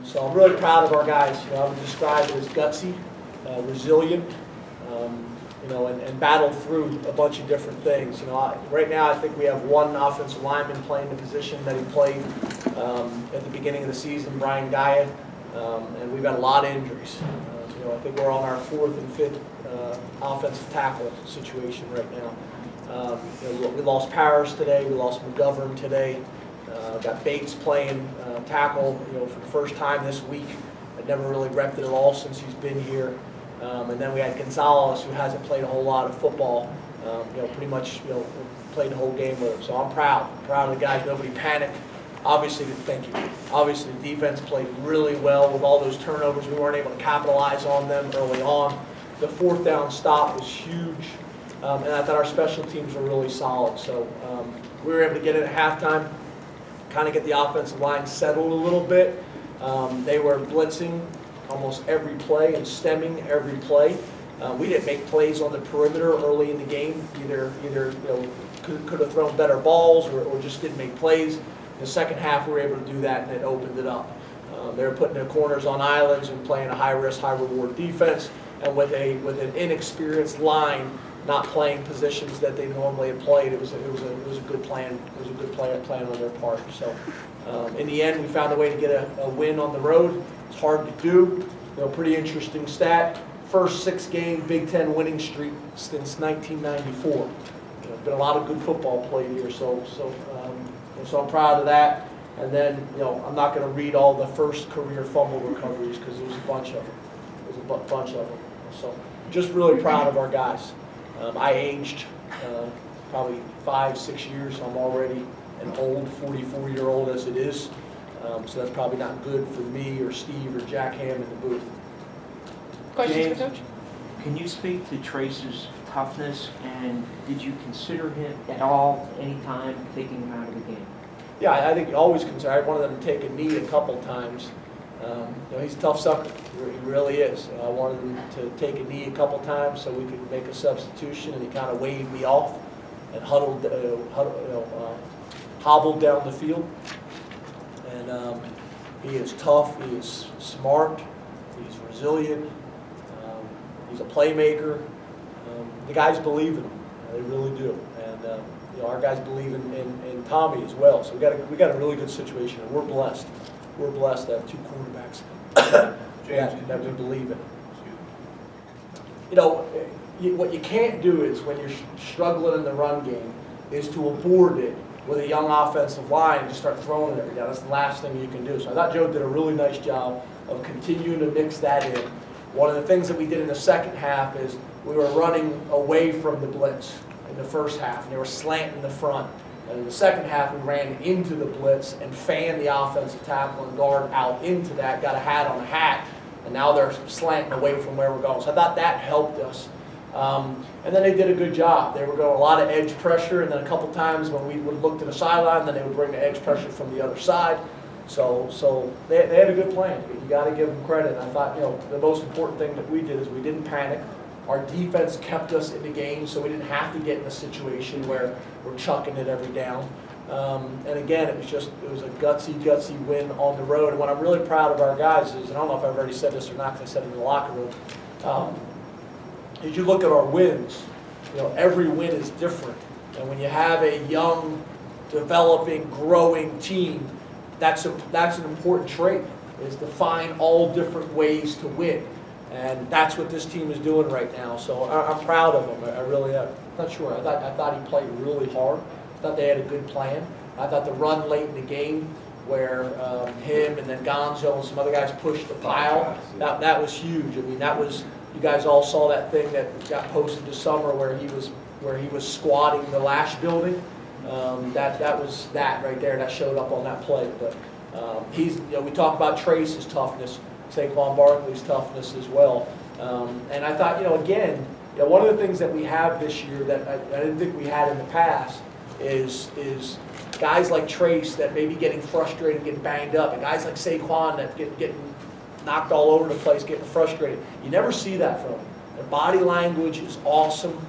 So I'm really proud of our guys. I would describe it as gutsy, resilient, and battle through a bunch of different things. Right now I think we have one offensive lineman playing the position that he played at the beginning of the season, Brian Gaia, and we've got a lot of injuries. I think we're on our fourth and fifth offensive tackle situation right now. We lost Powers today. We lost McGovern today. Got Bates playing tackle, for the first time this week. I'd never really repped it at all since he's been here. And then we had Gonzalez, who hasn't played a whole lot of football. Pretty much, played the whole game with him. So I'm proud of the guys. Nobody panicked. Obviously, thank you. Obviously, the defense played really well with all those turnovers. We weren't able to capitalize on them early on. The fourth down stop was huge, and I thought our special teams were really solid. So we were able to get in at halftime, kind of get the offensive line settled a little bit. They were blitzing almost every play and stemming every play. We didn't make plays on the perimeter early in the game. Either could have thrown better balls or just didn't make plays. In the second half, we were able to do that, and it opened it up. They were putting their corners on islands and playing a high-risk, high-reward defense, and with an inexperienced line not playing positions that they normally had played, it was a good plan. It was a good plan on their part. So, in the end, we found a way to get a win on the road. It's hard to do. Pretty interesting stat. First 6-game Big Ten winning streak since 1994. Been a lot of good football played here. So I'm proud of that. And then, I'm not going to read all the first career fumble recoveries because there's a bunch of them. So just really proud of our guys. I aged probably 5-6 years. I'm already an old 44-year-old as it is. So that's probably not good for me or Steve or Jack Ham in the booth. Questions for Coach? Can you speak to Trace's toughness, and did you consider him at all, any time, taking him out of the game? Yeah, I think you always consider. I wanted him to take a knee a couple times. He's a tough sucker. He really is. I wanted him to take a knee a couple times so we could make a substitution, and he kind of waved me off and hobbled down the field. And he is tough. He is smart. He's resilient. He's a playmaker. The guys believe in him. They really do. And our guys believe in Tommy as well. So we got a really good situation, and we're blessed. We're blessed to have two quarterbacks that we believe in. What you can't do is, when you're struggling in the run game, is to abort it with a young offensive line and just start throwing it every down. That's the last thing you can do. So I thought Joe did a really nice job of continuing to mix that in. One of the things that we did in the second half is we were running away from the blitz in the first half, and they were slanting the front. And in the second half, we ran into the blitz and fanned the offensive tackle and guard out into that, got a hat on a hat, and now they're slanting away from where we're going. So I thought that helped us. And then they did a good job. They were going a lot of edge pressure, and then a couple times when we would look to the sideline, then they would bring the edge pressure from the other side. So they had a good plan. You got to give them credit. And I thought, the most important thing that we did is we didn't panic. Our defense kept us in the game, so we didn't have to get in a situation where we're chucking it every down. And again, it was a gutsy win on the road. And what I'm really proud of our guys is, and I don't know if I've already said this or not because I said it in the locker room, as you look at our wins, every win is different. And when you have a young, developing, growing team, that's an important trait, is to find all different ways to win. And that's what this team is doing right now. So I'm proud of him. I really am. Not sure. I thought he played really hard. I thought they had a good plan. I thought the run late in the game where him and then Gonzo and some other guys pushed the pile, that was huge. I mean, that was, you guys all saw that thing that got posted this summer where he was squatting the lash building. That was that right there. That showed up on that play. But we talk about Trace's toughness, Saquon Barkley's toughness as well. And I thought, again, one of the things that we have this year that I didn't think we had in the past is guys like Trace that may be getting frustrated, getting banged up, and guys like Saquon that getting knocked all over the place, getting frustrated. You never see that from them. Their body language is awesome.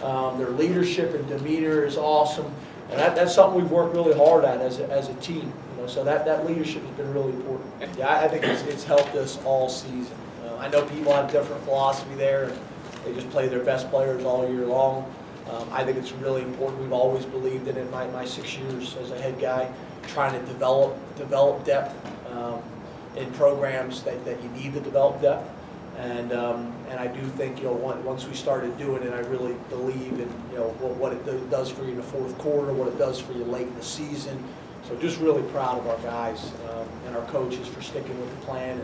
Their leadership and demeanor is awesome. And that's something we've worked really hard at as a team. So that leadership has been really important. Yeah, I think it's helped us all season. I know people have different philosophy there, and they just play their best players all year long. I think it's really important. We've always believed in it. My 6 years as a head guy, trying to develop depth in programs that you need to develop depth. And I do think once we started doing it, I really believe in what it does for you in the fourth quarter, what it does for you late in the season. So just really proud of our guys and our coaches for sticking with the plan.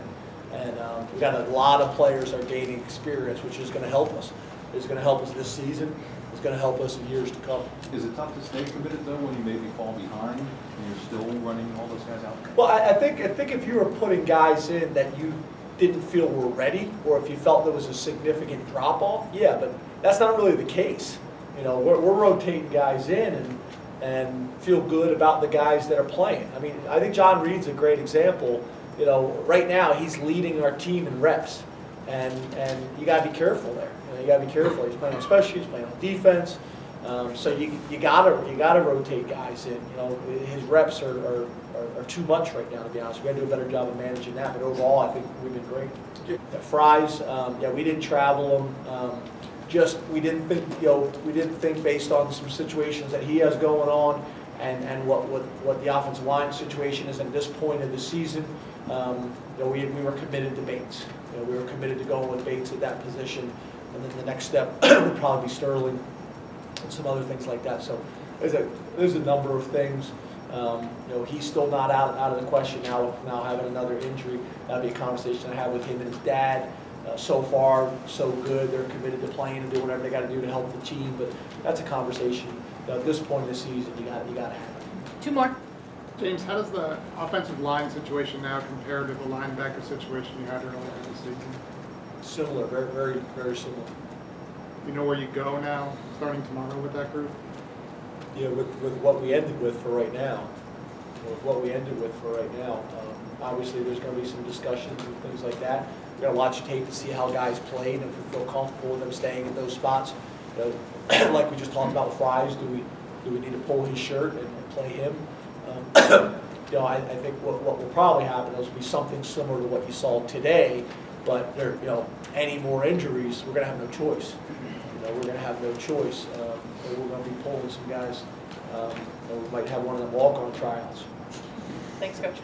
And we've got a lot of players that are gaining experience, which is going to help us. It's going to help us this season. It's going to help us in years to come. Is it tough to stay committed though when you maybe fall behind and you're still running all those guys out? Well, I think if you were putting guys in that you didn't feel were ready, or if you felt there was a significant drop off, yeah, but that's not really the case. We're rotating guys in and feel good about the guys that are playing. I mean, I think John Reed's a great example. Right now he's leading our team in reps, and you got to be careful there. You got to be careful. He's playing on special, he's playing on defense. So you gotta rotate guys in. His reps are too much right now, to be honest. We got to do a better job of managing that. But overall, I think we've been great. The Fries, we didn't travel them. We didn't think based on some situations that he has going on, and what the offensive line situation is at this point of the season. We were committed to Bates. We were committed to going with Bates at that position, and then the next step would probably be Sterling and some other things like that. So there's a number of things. He's still not out of the question now having another injury. That'd be a conversation I have with him and his dad. So far, so good. They're committed to playing and doing whatever they got to do to help the team. But that's a conversation. At this point in the season, you got to have. Two more. James, how does the offensive line situation now compare to the linebacker situation you had earlier in the season? Similar, very, very, very similar. You know where you go now, starting tomorrow with that group? Yeah, with what we ended with for right now. Obviously, there's going to be some discussions and things like that. We're going to watch tape to see how guys played, and if we feel comfortable with them staying in those spots. Like we just talked about with Fries, do we need to pull his shirt and play him? I think what will probably happen is be something similar to what you saw today, but any more injuries, we're going to have no choice. We're going to have no choice. We're going to be pulling some guys. We might have one of them walk-on tryouts. Thanks, Coach.